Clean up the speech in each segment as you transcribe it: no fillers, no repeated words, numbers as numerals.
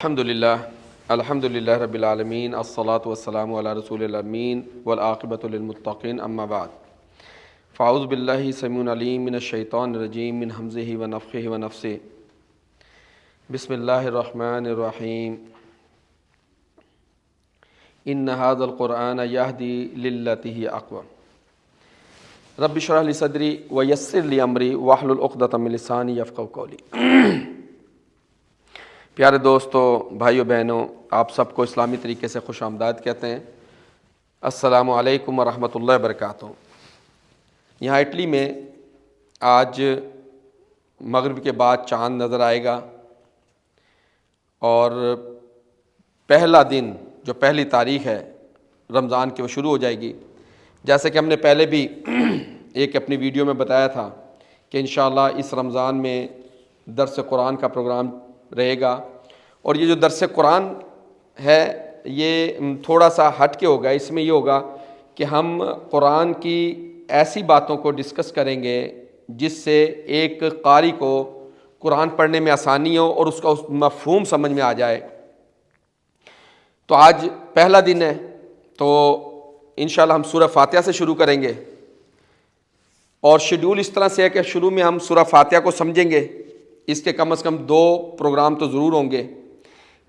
الحمدللہ رب العالمین الصلاۃ والسلام علی رسول الامین والعاقبۃ للمتقین اما بعد فاعوذ باللہ السمیع العلیم من الشیطان الرجیم من ہمزہ ونفخہ ونفثہ بسم اللہ الرحمن الرحیم ان ھذا القرآن یہدی للتی ہی اقوم رب اشرح لی صدری ویسر لی امری واحلل عقدۃ من لسانی یفقہوا قولی۔ پیارے دوستو، بھائیو بہنوں، آپ سب کو اسلامی طریقے سے خوش آمدید کہتے ہیں۔ السلام علیکم ورحمۃ اللہ وبرکاتہ۔ یہاں اٹلی میں آج مغرب کے بعد چاند نظر آئے گا اور پہلا دن جو پہلی تاریخ ہے رمضان کی وہ شروع ہو جائے گی۔ جیسے کہ ہم نے پہلے بھی ایک اپنی ویڈیو میں بتایا تھا کہ انشاءاللہ اس رمضان میں درس قرآن کا پروگرام رہے گا، اور یہ جو درس قرآن ہے یہ تھوڑا سا ہٹ کے ہوگا۔ اس میں یہ ہوگا کہ ہم قرآن کی ایسی باتوں کو ڈسکس کریں گے جس سے ایک قاری کو قرآن پڑھنے میں آسانی ہو اور اس کا مفہوم سمجھ میں آ جائے۔ تو آج پہلا دن ہے تو انشاءاللہ ہم سورہ فاتحہ سے شروع کریں گے، اور شیڈول اس طرح سے ہے کہ شروع میں ہم سورہ فاتحہ کو سمجھیں گے۔ اس کے کم از کم 2 پروگرام تو ضرور ہوں گے۔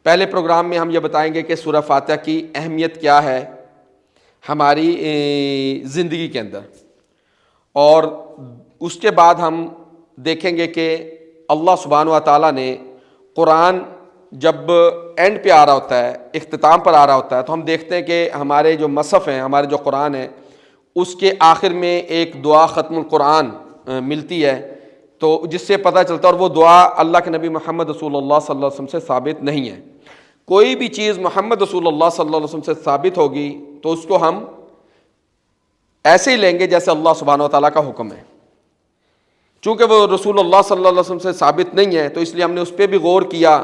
پہلے پروگرام میں ہم یہ بتائیں گے کہ سورہ فاتحہ کی اہمیت کیا ہے ہماری زندگی کے اندر، اور اس کے بعد ہم دیکھیں گے کہ اللہ سبحانہ و تعالیٰ نے قرآن جب اینڈ پہ آ رہا ہوتا ہے، اختتام پر آ رہا ہوتا ہے، تو ہم دیکھتے ہیں کہ ہمارے جو مصحف ہیں، ہمارے جو قرآن ہے، اس کے آخر میں ایک دعا ختم القرآن ملتی ہے، تو جس سے پتہ چلتا ہے، اور وہ دعا اللہ کے نبی محمد رسول اللہ صلی اللہ علیہ وسلم سے ثابت نہیں ہے۔ کوئی بھی چیز محمد رسول اللہ صلی اللہ علیہ وسلم سے ثابت ہوگی تو اس کو ہم ایسے ہی لیں گے جیسے اللہ سبحانہ و تعالیٰ کا حکم ہے۔ چونکہ وہ رسول اللہ صلی اللہ علیہ وسلم سے ثابت نہیں ہے تو اس لیے ہم نے اس پہ بھی غور کیا،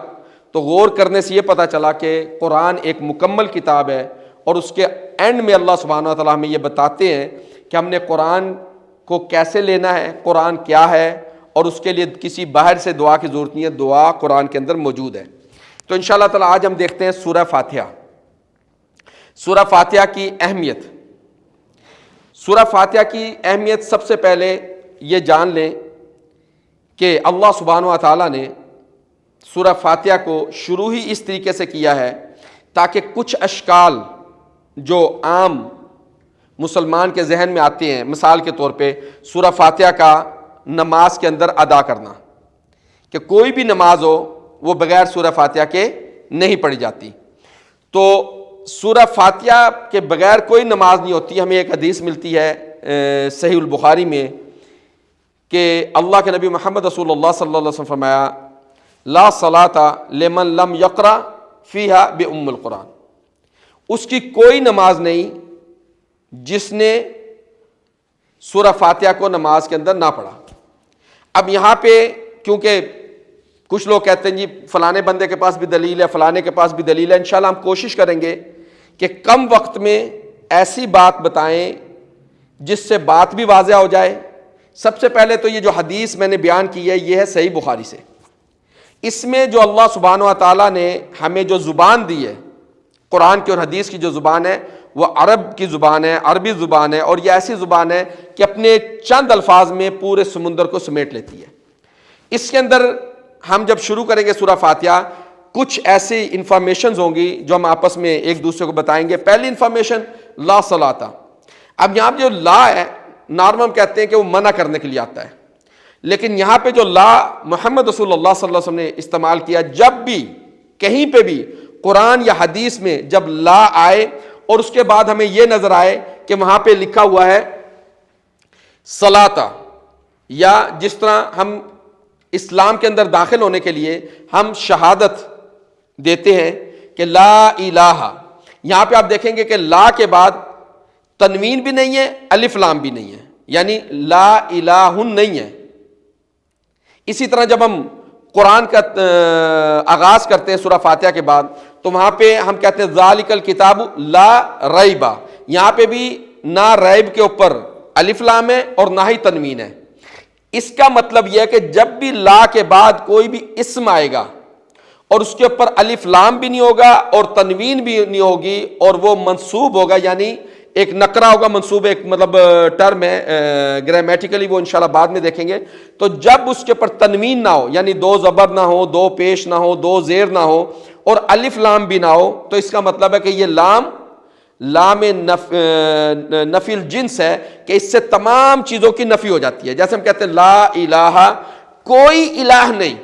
تو غور کرنے سے یہ پتہ چلا کہ قرآن ایک مکمل کتاب ہے، اور اس کے اینڈ میں اللہ سبحانہ و تعالیٰ ہمیں یہ بتاتے ہیں کہ ہم نے قرآن کو کیسے لینا ہے، قرآن کیا ہے، اور اس کے لیے کسی باہر سے دعا کی ضرورت نہیں ہے، دعا قرآن کے اندر موجود ہے۔ تو انشاءاللہ تعالیٰ آج ہم دیکھتے ہیں سورہ فاتحہ۔ سورہ فاتحہ کی اہمیت۔ سورہ فاتحہ کی اہمیت سب سے پہلے یہ جان لیں کہ اللہ سبحانہ و تعالیٰ نے سورہ فاتحہ کو شروع ہی اس طریقے سے کیا ہے تاکہ کچھ اشکال جو عام مسلمان کے ذہن میں آتے ہیں، مثال کے طور پہ سورہ فاتحہ کا نماز کے اندر ادا کرنا، کہ کوئی بھی نماز ہو وہ بغیر سورہ فاتحہ کے نہیں پڑھی جاتی، تو سورہ فاتحہ کے بغیر کوئی نماز نہیں ہوتی۔ ہمیں ایک حدیث ملتی ہے صحیح البخاری میں کہ اللہ کے نبی محمد رسول اللہ صلی اللہ علیہ وسلم فرمایا لا صلاۃ لمن لم یقرأ فیہا بأم القرآن، اس کی کوئی نماز نہیں جس نے سورہ فاتحہ کو نماز کے اندر نہ پڑھا۔ اب یہاں پہ کیونکہ کچھ لوگ کہتے ہیں جی فلانے بندے کے پاس بھی دلیل ہے، فلانے کے پاس بھی دلیل ہے، انشاءاللہ ہم کوشش کریں گے کہ کم وقت میں ایسی بات بتائیں جس سے بات بھی واضح ہو جائے۔ سب سے پہلے تو یہ جو حدیث میں نے بیان کی ہے یہ ہے صحیح بخاری سے۔ اس میں جو اللہ سبحانہ و تعالیٰ نے ہمیں جو زبان دی ہے، قرآن کی اور حدیث کی جو زبان ہے وہ عرب کی زبان ہے، عربی زبان ہے، اور یہ ایسی زبان ہے کہ اپنے چند الفاظ میں پورے سمندر کو سمیٹ لیتی ہے۔ اس کے اندر ہم جب شروع کریں گے سورہ فاتحہ، کچھ ایسی انفارمیشنز ہوں گی جو ہم آپس میں ایک دوسرے کو بتائیں گے۔ پہلی انفارمیشن لا صلاۃ۔ اب یہاں پہ جو لا ہے نارمل ہم کہتے ہیں کہ وہ منع کرنے کے لیے آتا ہے، لیکن یہاں پہ جو لا محمد رسول اللہ صلی اللہ علیہ وسلم نے استعمال کیا، جب بھی کہیں پہ بھی قرآن یا حدیث میں جب لا آئے اور اس کے بعد ہمیں یہ نظر آئے کہ وہاں پہ لکھا ہوا ہے صلاۃ، یا جس طرح ہم اسلام کے اندر داخل ہونے کے لیے ہم شہادت دیتے ہیں کہ لا الہ، یہاں پہ آپ دیکھیں گے کہ لا کے بعد تنوین بھی نہیں ہے، الف لام بھی نہیں ہے، یعنی لا الہ نہیں ہے۔ اسی طرح جب ہم قرآن کا آغاز کرتے ہیں سورہ فاتحہ کے بعد تو وہاں پہ ہم کہتے ہیں ذالک الکتاب لا ریب، یہاں پہ بھی نہ ریب کے اوپر الف لام ہے اور نہ ہی تنوین ہے۔ اس کا مطلب یہ ہے کہ جب بھی لا کے بعد کوئی بھی اسم آئے گا اور اس کے اوپر الف لام بھی نہیں ہوگا اور تنوین بھی نہیں ہوگی، اور وہ منصوب ہوگا، یعنی ایک نقرہ ہوگا، منصوب ایک مطلب ٹرم ہے گرامیٹیکلی، وہ انشاءاللہ بعد میں دیکھیں گے. تو جب اس کے اوپر تنوین نہ ہو، یعنی دو زبر نہ ہو، دو پیش نہ ہو، دو زیر نہ ہو، اور الف لام بھی نہ ہو، تو اس کا مطلب ہے کہ یہ لام نفی الجنس ہے، کہ اس سے تمام چیزوں کی نفی ہو جاتی ہے. جیسے ہم کہتے ہیں لا الہ، کوئی الہ نہیں،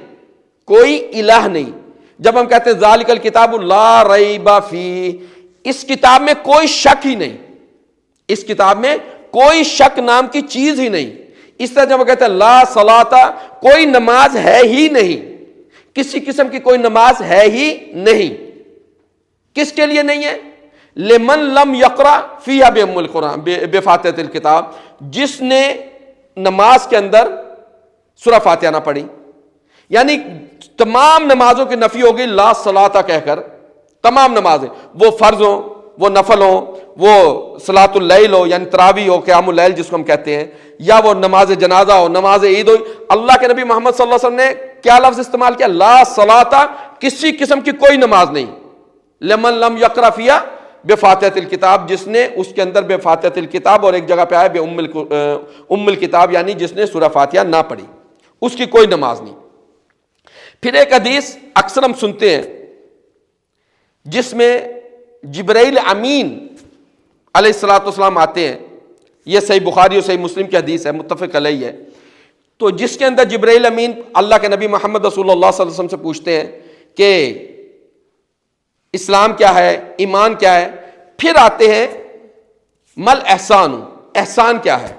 کوئی الہ نہیں. جب ہم کہتے ہیں ذالک الکتاب لا ریب فیہ، اس کتاب میں کوئی شک ہی نہیں، اس کتاب میں کوئی شک نام کی چیز ہی نہیں. اس طرح جب ہم کہتے ہیں لا صلاۃ، کوئی نماز ہے ہی نہیں، کسی قسم کی کوئی نماز ہے ہی نہیں. کس کے لیے نہیں ہے؟ لمن لم یقرأ فیہا بأم القرآن بفاتحۃ الکتاب، جس نے نماز کے اندر سورہ فاتحہ نہ پڑھی. یعنی تمام نمازوں کی نفی ہوگی لا صلاۃ کہہ کر. تمام نمازیں، وہ فرض ہوں، وہ نفل ہوں، وہ صلاۃ اللیل ہو یعنی تراویح ہو، قیام اللیل جس کو ہم کہتے ہیں، یا وہ نماز جنازہ ہو، نماز عید ہو. اللہ کے نبی محمد صلی اللہ علیہ وسلم نے کیا لفظ استعمال کیا؟ لا صلاۃ، کسی قسم کی کوئی نماز نہیں. لمن لم یقرأ فیہا بفاتحۃ الکتاب، جس نے اس کے اندر بفاتحۃ الکتاب، اور ایک جگہ پہ آئے ام الکتاب، یعنی جس نے سورہ فاتحہ نہ پڑھی، اس کی کوئی نماز نہیں. پھر ایک حدیث اکثر ہم سنتے ہیں جس میں جبرائیل امین علیہ الصلوۃ والسلام آتے ہیں. یہ صحیح بخاری اور صحیح مسلم کی حدیث ہے، متفق علیہ ہے. تو جس کے اندر جبرائیل امین اللہ کے نبی محمد رسول اللہ صلی اللہ علیہ وسلم سے پوچھتے ہیں کہ اسلام کیا ہے، ایمان کیا ہے. پھر آتے ہیں مل احسان، احسان کیا ہے.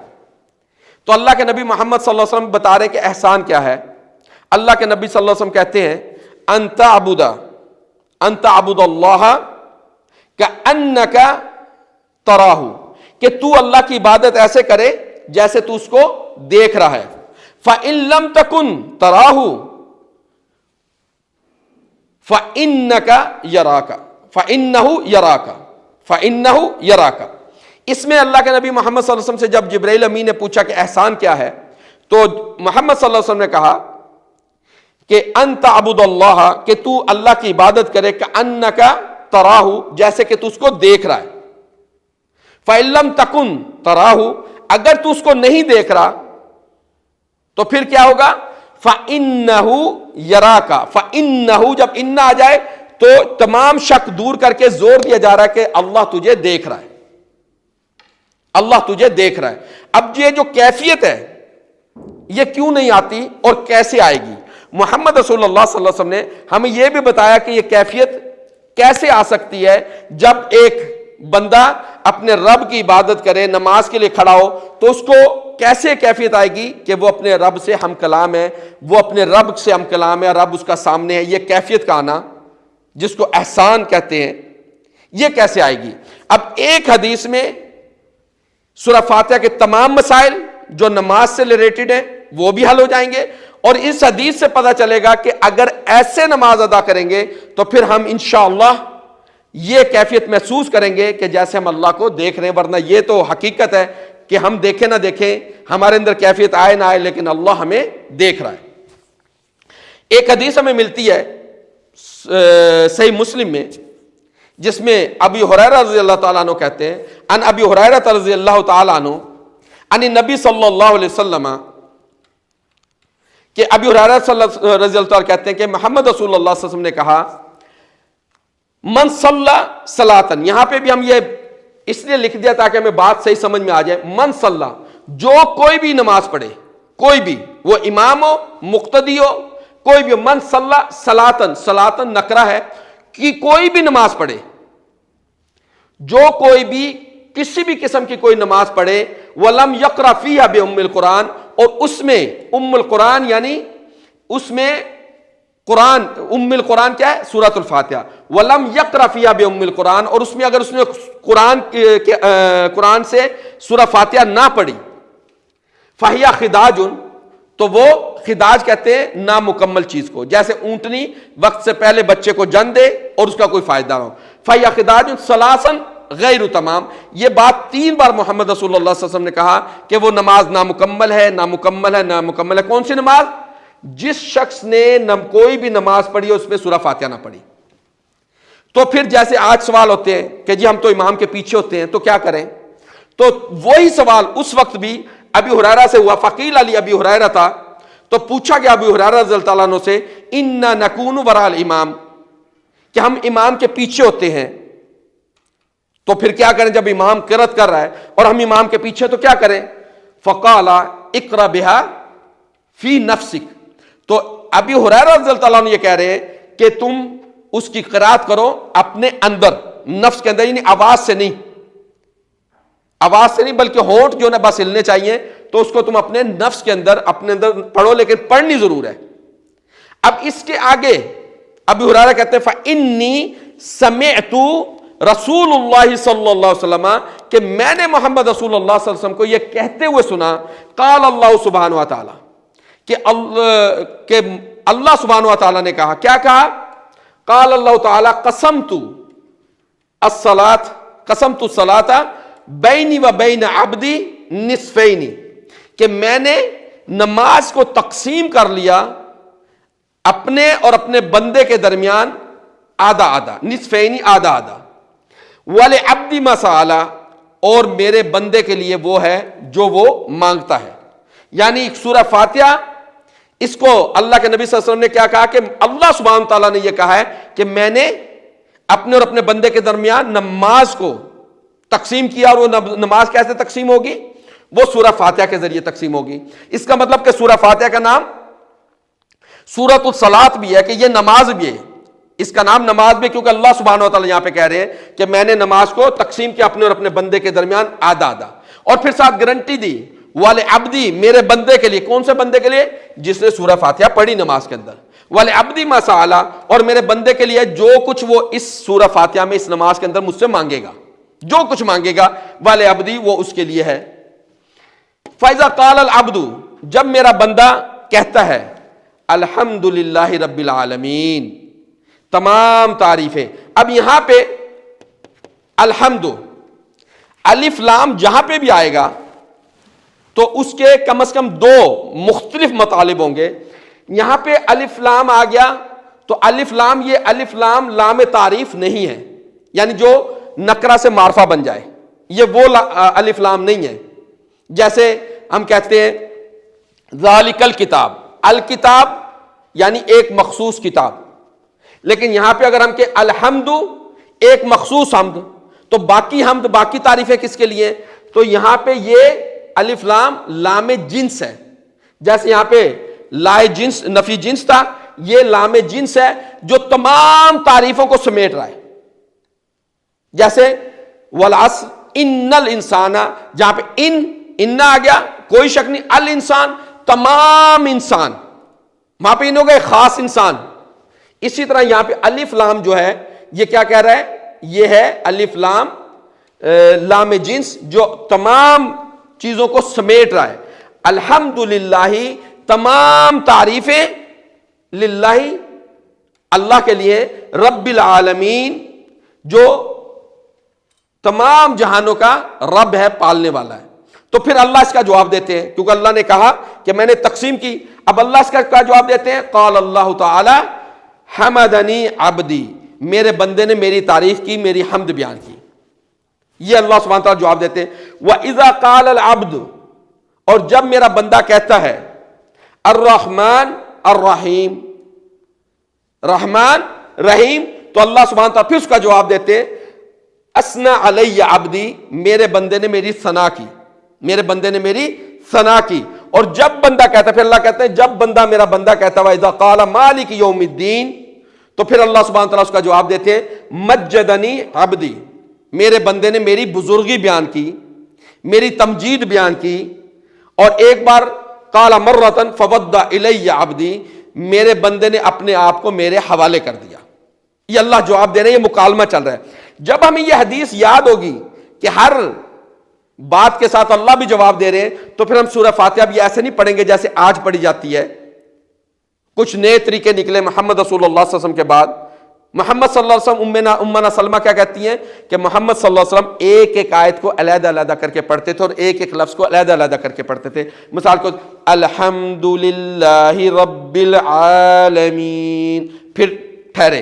تو اللہ کے نبی محمد صلی اللہ علیہ وسلم بتا رہے کہ احسان کیا ہے. اللہ کے نبی صلی اللہ علیہ وسلم کہتے ہیں ان تعبد اللہ کأنک تراہ، کہ تو اللہ کی عبادت ایسے کرے جیسے تو اس کو دیکھ رہا ہے. فإن لم تکن تراہ فإنک یراک، فإنہ یراک. اس میں اللہ کے نبی محمد صلی اللہ علیہ وسلم سے جب جبرائیل امین نے پوچھا کہ احسان کیا ہے، تو محمد صلی اللہ علیہ وسلم نے کہا کہ ان تعبد اللہ، کہ تو اللہ کی عبادت کرے کأنک تراہ، جیسے کہ تو اس کو دیکھ رہا ہے. فإن لم تکن تراہ، اگر تو اس کو نہیں دیکھ رہا تو پھر کیا ہوگا؟ فإنہ یراک. فإنہ جب ان آ جائے تو تمام شک دور کر کے زور دیا جا رہا ہے کہ اللہ تجھے دیکھ رہا ہے، اللہ تجھے دیکھ رہا ہے. اب یہ جو کیفیت ہے یہ کیوں نہیں آتی اور کیسے آئے گی؟ محمد رسول اللہ صلی اللہ علیہ وسلم نے ہمیں یہ بھی بتایا کہ یہ کیفیت کیسے آ سکتی ہے. جب ایک بندہ اپنے رب کی عبادت کرے، نماز کے لیے کھڑا ہو، تو اس کو کیسے کیفیت آئے گی کہ وہ اپنے رب سے ہم کلام ہے، وہ اپنے رب سے ہم کلام ہے، رب اس کا سامنے ہے. یہ کیفیت کا آنا جس کو احسان کہتے ہیں، یہ کیسے آئے گی؟ اب ایک حدیث میں سورہ فاتحہ کے تمام مسائل جو نماز سے ریلیٹڈ ہیں وہ بھی حل ہو جائیں گے، اور اس حدیث سے پتہ چلے گا کہ اگر ایسے نماز ادا کریں گے تو پھر ہم انشاءاللہ یہ کیفیت محسوس کریں گے کہ جیسے ہم اللہ کو دیکھ رہے ہیں. ورنہ یہ تو حقیقت ہے کہ ہم دیکھیں نہ دیکھیں، ہمارے اندر کیفیت آئے نہ آئے، لیکن اللہ ہمیں دیکھ رہا ہے. ایک حدیث ہمیں ملتی ہے صحیح مسلم میں، جس میں ابی ہریرہ رضی اللہ تعالیٰ عنہ کہتے ہیں ان ابی ہریرہ رضی اللہ تعالیٰ عنہ ان نبی صلی اللہ علیہ وسلم، کہ ابی ہریرہ رضی اللہ تعالیٰ کہتے ہیں کہ محمد رسول اللہ صلی اللہ علیہ وسلم نے کہا من صلی صلاۃً. یہاں پہ بھی ہم یہ اس لیے لکھ دیا تاکہ ہمیں بات صحیح سمجھ میں آ جائے. من صلی، جو کوئی بھی نماز پڑھے، کوئی بھی، وہ امام ہو، مقتدی ہو، کوئی بھی. من صلی صلاۃً، صلاۃً نکرہ ہے کہ کوئی بھی نماز پڑھے، جو کوئی بھی کسی بھی قسم کی کوئی نماز پڑھے، وَلَمْ يَقْرَأْ فِيهَا بِأُمِّ الْقُرْآنِ، اور اس میں ام القرآن یعنی اس میں قرآن، ام القرآن کیا ہے؟ سورۃ الفاتحہ. وَلَمْ يَقْرَأْ فِيهَا بِأُمِّ الْقُرْآنِ، اور اس میں اگر اس نے قرآن سے سورہ فاتحہ نہ پڑھی، فَهِيَ خِدَاجٌ، تو وہ خداج کہتے ہیں نامکمل چیز کو. جیسے اونٹنی وقت سے پہلے بچے کو جن دے اور اس کا کوئی فائدہ نہ ہو. فَهِيَ خِدَاجٌ ثَلَاثًا غیر تمام. یہ بات 3 بار محمد رسول اللہ صلی اللہ علیہ وسلم نے کہا کہ وہ نماز نامکمل ہے، نامکمل ہے، نامکمل ہے. کون سی نماز؟ جس شخص نے کوئی بھی نماز پڑھی اس میں سورہ فاتحہ نہ پڑھی. تو پھر جیسے آج سوال ہوتے ہیں کہ جی ہم تو امام کے پیچھے ہوتے ہیں تو کیا کریں, تو وہی سوال اس وقت بھی ابی ہریرہ سے ہوا. فقیل علی ابی ہریرہ تھا تو پوچھا گیا ابی ہریرہ رضی اللہ تعالیٰ عنہ سے, انا نکون وراء الامام, کہ ہم امام کے پیچھے ہوتے ہیں تو پھر کیا کریں جب امام قرات کر رہا ہے اور ہم امام کے پیچھے تو کیا کریں. فقال اقرا بها فی نفسک, تو ابی ہریرہ رضی اللہ تعالیٰ عنہ یہ کہہ رہے ہیں کہ تم اس کی قرات کرو اپنے اندر, نفس کے اندر, یعنی آواز سے نہیں, آواز سے نہیں بلکہ ہونٹ جو نا بس ہلنے چاہیے, تو اس کو تم اپنے نفس کے اندر اپنے اندر پڑھو, لیکن پڑھنی ضرور ہے. اب اس کے آگے ابو ہریرہ کہتے ہیں فإنی سمعت رسول اللہ صلی اللہ علیہ وسلم, کہ میں نے محمد رسول اللہ صلی اللہ علیہ وسلم کو یہ کہتے ہوئے سنا, قال اللہ سبحانہ وتعالی, کہ اللہ سبحانہ وتعالی نے کہا, کیا کہا, قال اللہ تعالی قسمت الصلاۃ بینی و بین عبدی نصفین, کہ میں نے نماز کو تقسیم کر لیا اپنے اور اپنے بندے کے درمیان آدھا آدھا, نصفین آدھا آدھا, وَلِعَبْدِ مَا سَأَلَ, اور میرے بندے کے لیے وہ ہے جو وہ مانگتا ہے. یعنی سورہ فاتحہ اس کو اللہ کے نبی صلی اللہ علیہ وسلم نے کیا کہا کہ اللہ سبحانہ تعالیٰ نے یہ کہا ہے کہ میں نے اپنے اور اپنے بندے کے درمیان نماز کو تقسیم کیا, اور وہ نماز کیسے تقسیم ہوگی, وہ سورہ فاتحہ کے ذریعے تقسیم ہوگی. اس کا مطلب کہ سورہ فاتحہ کا نام سورۃ الصلاۃ بھی ہے, کہ یہ نماز بھی ہے, اس کا نام نماز بھی, کیونکہ اللہ سبحانہ و تعالیٰ یہاں پہ کہہ رہے ہیں کہ میں نے نماز کو تقسیم کیا اپنے اور اپنے بندے کے درمیان آدھا آدھا, اور پھر ساتھ گارنٹی دی وَلِعَبْدِی, میرے بندے کے لیے, کون سے بندے کے لیے, جس نے سورہ فاتحہ پڑھی نماز کے اندر, وَلِعَبْدِی مَا سَأَلَ, اور میرے بندے کے لیے جو کچھ وہ اس سورہ فاتحہ میں اس نماز کے اندر مجھ سے مانگے گا, جو کچھ مانگے گا, وَلِعَبْدِی, وہ اس کے لیے ہے. فَإِذَا قَالَ الْعَبْدُ, جب میرا بندہ کہتا ہے الحمدللہ رب العالمین, تمام تعریفیں. اب یہاں پہ الحمد الف لام جہاں پہ بھی آئے گا تو اس کے کم از کم دو مختلف مطالب ہوں گے. یہاں پہ الف لام آ گیا تو الف لام, یہ الف لام لام تعریف نہیں ہے, یعنی جو نکرہ سے معرفہ بن جائے, یہ وہ الف لام نہیں ہے. جیسے ہم کہتے ہیں ذالک الکتاب, الکتاب یعنی ایک مخصوص کتاب, لیکن یہاں پہ اگر ہم کہ الحمد ایک مخصوص حمد, تو باقی حمد باقی تعریفیں کس کے لیے, تو یہاں پہ یہ الف لام لام جنس ہے. جیسے یہاں پہ لائے جنس نفی جنس تھا, یہ لام جنس ہے جو تمام تعریفوں کو سمیٹ رہا ہے. جیسے والعصر ان الانسان, جہاں پہ ان آ گیا کوئی شک نہیں, الانسان تمام انسان, وہاں پہ ان ہو گئے خاص انسان. اسی طرح یہاں پہ الف لام جو ہے یہ کیا کہہ رہا ہے, یہ ہے الف لام لام جنس جو تمام چیزوں کو سمیٹ رہا ہے. الحمدللہ, تمام تعریفیں للہ, اللہ کے لیے, رب العالمین, جو تمام جہانوں کا رب ہے, پالنے والا ہے. تو پھر اللہ اس کا جواب دیتے ہیں, کیونکہ اللہ نے کہا کہ میں نے تقسیم کی. اب اللہ اس کا جواب دیتے ہیں, قال اللہ تعالی حمدنی عبدی, میرے بندے نے میری تعریف کی, میری حمد بیان کی. یہ اللہ سبحانہ تعالیٰ جواب دیتے ہیں. وَإِذَا قَالَ الْعَبْدُ, اور جب میرا بندہ کہتا ہے الرحمن الرحیم, رحمان رحیم, تو اللہ سبحانہ تعالیٰ پھر اس کا جواب دیتے ہیں اثنى علی عبدی, میرے بندے نے میری ثنا کی, میرے بندے نے میری ثنا کی. اور جب بندہ کہتا ہے, پھر اللہ کہتے ہیں جب میرا بندہ کہتا ہے وَإِذَا قَالَ مَالِكِ يَوْمِ الدِّينِ, تو پھر اللہ سبحانہ تعالیٰ اس کا جواب دیتے ہیں مجدنی عبدی, میرے بندے نے میری بزرگی بیان کی, میری تمجید بیان کی. اور ایک بار قال مرتن فوض الی عبدی, میرے بندے نے اپنے آپ کو میرے حوالے کر دیا. یہ اللہ جواب دے رہے ہیں, یہ مکالمہ چل رہا ہے. جب ہمیں یہ حدیث یاد ہوگی کہ ہر بات کے ساتھ اللہ بھی جواب دے رہے ہیں, تو پھر ہم سورہ فاتحہ بھی ایسے نہیں پڑھیں گے جیسے آج پڑھی جاتی ہے. کچھ نئے طریقے نکلے محمد رسول اللہ صلی اللہ علیہ وسلم کے بعد, محمد صلی اللہ علیہ وسلم امنا سلمہ کیا کہتی ہیں کہ محمد صلی اللہ علیہ وسلم ایک ایک آیت کو علیحدہ علیحدہ کر کے پڑھتے تھے اور ایک ایک لفظ کو علیحدہ علیحدہ کر کے پڑھتے تھے. مثال کو الحمدللہ رب العالمین، پھر ٹھہرے.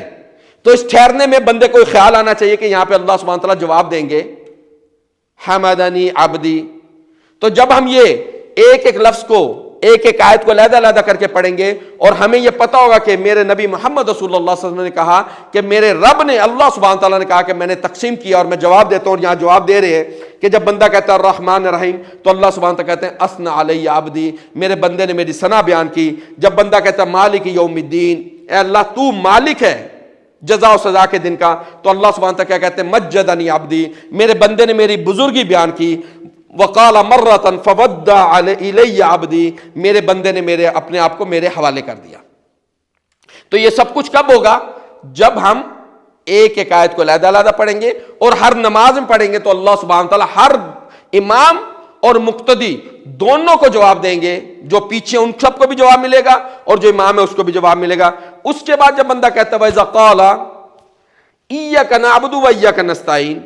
تو اس ٹھہرنے میں بندے کو خیال آنا چاہیے کہ یہاں پہ اللہ سبحانہ تعالیٰ جواب دیں گے حمدنی عبدی. تو جب ہم یہ ایک ایک لفظ کو ایک ایک آیت کو علیحدہ علیحدہ کر کے پڑھیں گے اور ہمیں یہ پتا ہوگا کہ میرے نبی محمد رسول اللہ صلی اللہ علیہ وسلم نے کہا کہ میرے رب نے، اللہ سبحانہ تعالیٰ نے کہا کہ میں نے تقسیم کیا اور میں جواب دیتا ہوں، اور یہاں جواب دے رہے ہیں کہ جب بندہ کہتا ہے الرحمن الرحیم تو اللہ سبحانہ تعالیٰ کہتے ہیں اثنا علی عبدی، میرے بندے نے میری ثنا بیان کی. جب بندہ کہتا ہے مالک یوم الدین، اے اللہ تو مالک ہے جزا و سزا کے دن کا، تو اللہ سبحانہ تعالیٰ کیا کہتے ہیں مجدنی عبدی، میرے بندے نے میری بزرگی بیان کی. وقال مرتن فودع الی عبدی، میرے بندے نے میرے اپنے آپ کو میرے حوالے کر دیا. تو یہ سب کچھ کب ہوگا؟ جب ہم ایک ایک آیت کو علیحدہ علیحدہ پڑھیں گے اور ہر نماز میں پڑھیں گے تو اللہ سبحانہ تعالیٰ ہر امام اور مقتدی دونوں کو جواب دیں گے. جو پیچھے ان سب کو بھی جواب ملے گا اور جو امام ہے اس کو بھی جواب ملے گا. اس کے بعد جب بندہ کہتا ہے وَإِذَا قَالَ إِيَّاكَ نَعْبُدُ وَإِيَّاكَ نَسْتَعِينُ،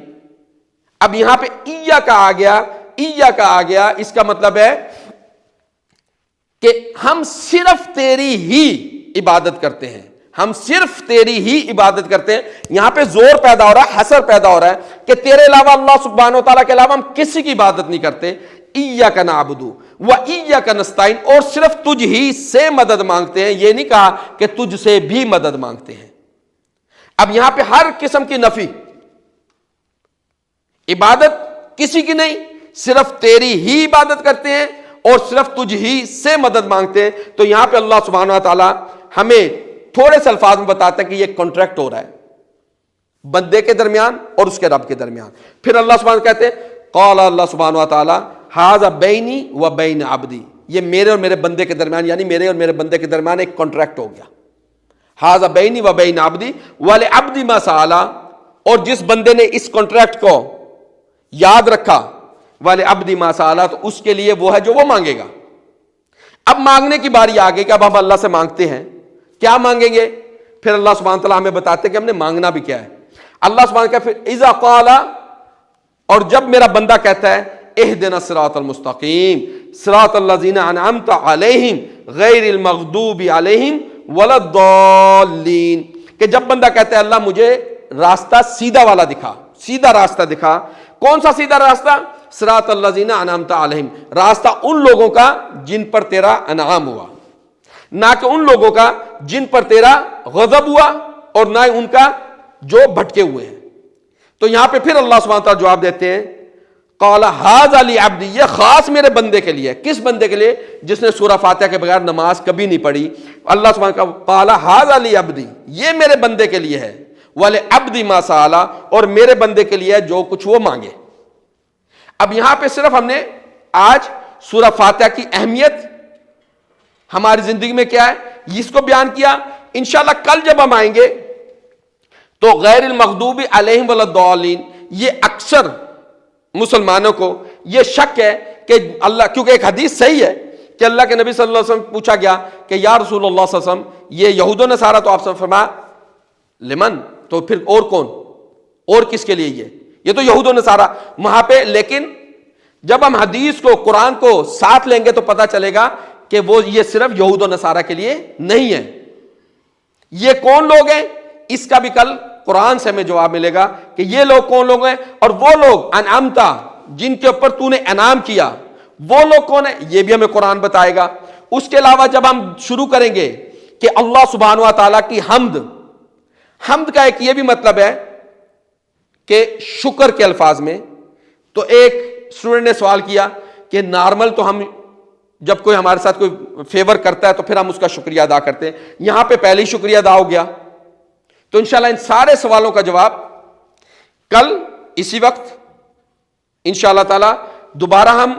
اب یہاں پہ ایّاک آ گیا، ایّاک آ گیا، اس کا مطلب ہے کہ ہم صرف تیری ہی عبادت کرتے ہیں، ہم صرف تیری ہی عبادت کرتے ہیں. یہاں پہ زور پیدا ہو رہا ہے، حسر پیدا ہو رہا ہے کہ تیرے علاوہ اللہ سبحانہ و تعالیٰ کے علاوہ ہم کسی کی عبادت نہیں کرتے. ایّاک نعبد و ایّاک نستعین، اور صرف تجھ ہی سے مدد مانگتے ہیں. یہ نہیں کہا کہ تجھ سے بھی مدد مانگتے ہیں. اب یہاں پہ ہر قسم کی نفی، عبادت کسی کی نہیں، صرف تیری ہی عبادت کرتے ہیں اور صرف تجھ ہی سے مدد مانگتے ہیں. تو یہاں پہ اللہ سبحانہ و تعالیٰ ہمیں تھوڑے سے الفاظ میں بتاتے ہیں کہ یہ کانٹریکٹ ہو رہا ہے بندے کے درمیان اور اس کے رب کے درمیان. پھر اللہ سبحانہ کہتے ہیں قال اللہ سبحانہ و تعالیٰ ھذا بینی و بین عبدی، یہ میرے اور میرے بندے کے درمیان، یعنی میرے اور میرے بندے کے درمیان ایک کانٹریکٹ ہو گیا. ھذا بینی و بین عبدی ولعبدی ما سأل، اور جس بندے نے اس کانٹریکٹ کو یاد رکھا ولعبدی ما سأل، تو اس کے لیے وہ ہے جو وہ مانگے گا. اب مانگنے کی باری آ گئی کہ اب ہم اللہ سے مانگتے ہیں، کیا مانگیں گے؟ پھر اللہ سبحانہ تعالیٰ ہمیں بتاتے ہیں کہ ہم نے مانگنا بھی کیا ہے. اللہ سبحانہ کا پھر اذا قال، اور جب میرا بندہ کہتا ہے اہدنا الصراط المستقیم صراط الذین انعمت علیہم غیر المغضوب علیہم ولا الضالین، کہ جب بندہ کہتا ہے اللہ مجھے راستہ سیدھا والا دکھا، سیدھا راستہ دکھا. کون سا سیدھا راستہ؟ صراط الذین انعمت علیہم، راستہ ان لوگوں کا جن پر تیرا انعام ہوا، نہ کہ ان لوگوں کا جن پر تیرا غضب ہوا اور نہ ان کا جو بھٹکے ہوئے ہیں. تو یہاں پہ پھر اللہ سبحانہ تعالیٰ جواب دیتے ہیں قال ھذا لعبدی، یہ خاص میرے بندے کے لیے. کس بندے کے لیے؟ جس نے سورہ فاتحہ کے بغیر نماز کبھی نہیں پڑھی. اللہ سبحانہ کا قال ھذا لعبدی، یہ میرے بندے کے لیے ہے. ولعبدی ما سأل، اور میرے بندے کے لیے جو کچھ وہ مانگے. اب یہاں پہ صرف ہم نے آج سورہ فاتحہ کی اہمیت ہماری زندگی میں کیا ہے اس کو بیان کیا. انشاءاللہ کل جب ہم آئیں گے تو غیر المغضوب علیہم ولا الضالین، یہ اکثر مسلمانوں کو یہ شک ہے کہ اللہ، کیونکہ ایک حدیث صحیح ہے کہ اللہ کے نبی صلی اللہ علیہ وسلم پوچھا گیا کہ یا رسول اللہ صلی اللہ علیہ وسلم یہ یہود و نصارہ، تو آپ سے فرمایا لمن، تو پھر اور کون، اور کس کے لیے؟ یہ تو یہود و نصارہ وہاں پہ. لیکن جب ہم حدیث کو قرآن کو ساتھ لیں گے تو پتہ چلے گا کہ وہ یہ صرف یہود و نصارہ کے لیے نہیں ہے. یہ کون لوگ ہیں اس کا بھی کل قرآن سے ہمیں جواب ملے گا کہ یہ لوگ کون لوگ ہیں، اور وہ لوگ انعمتا جن کے اوپر تو نے انعام کیا وہ لوگ کون ہیں یہ بھی ہمیں قرآن بتائے گا. اس کے علاوہ جب ہم شروع کریں گے کہ اللہ سبحانہ و تعالیٰ کی حمد، حمد کا ایک یہ بھی مطلب ہے کہ شکر کے الفاظ میں. تو ایک اسٹوڈنٹ نے سوال کیا کہ نارمل تو ہم جب کوئی ہمارے ساتھ کوئی فیور کرتا ہے تو پھر ہم اس کا شکریہ ادا کرتے ہیں، یہاں پہ پہلے ہی شکریہ ادا ہو گیا. تو انشاءاللہ ان سارے سوالوں کا جواب کل اسی وقت انشاءاللہ تعالی دوبارہ ہم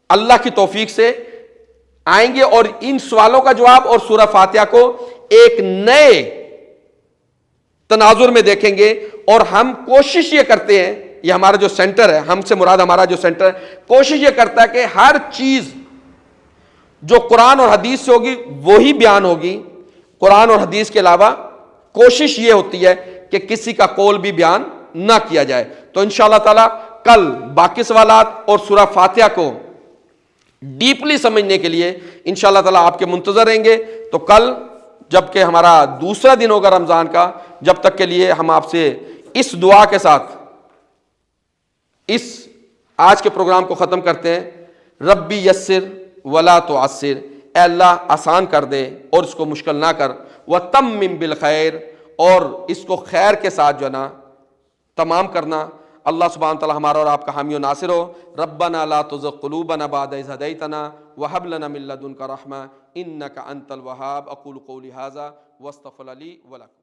اللہ کی توفیق سے آئیں گے اور ان سوالوں کا جواب اور سورہ فاتحہ کو ایک نئے تناظر میں دیکھیں گے. اور ہم کوشش یہ کرتے ہیں، یہ ہمارا جو سینٹر ہے، ہم سے مراد ہمارا جو سینٹر ہے، کوشش یہ کرتا ہے کہ ہر چیز جو قرآن اور حدیث سے ہوگی وہی بیان ہوگی، قرآن اور حدیث کے علاوہ کوشش یہ ہوتی ہے کہ کسی کا قول بھی بیان نہ کیا جائے. تو انشاءاللہ تعالی کل باقی سوالات اور سورہ فاتحہ کو ڈیپلی سمجھنے کے لیے انشاءاللہ تعالی آپ کے منتظر رہیں گے. تو کل جب کہ ہمارا دوسرا دن ہوگا رمضان کا، جب تک کے لیے ہم آپ سے اس دعا کے ساتھ اس آج کے پروگرام کو ختم کرتے ہیں. ربی یسر ولا تعسر، اے اللہ آسان کر دے اور اس کو مشکل نہ کر. وتمم بالخیر، اور اس کو خیر کے ساتھ جو ہے نا تمام کرنا. اللہ سبحانہ تعالی ہمارا اور آپ کا حامی و ناصر ہو. ربنا لا تزغ قلوبنا بعد اذ هديتنا وهب لنا من لدنك رحمة انك انت الوهاب. اقول قولي هذا واستغفر لي ولكم.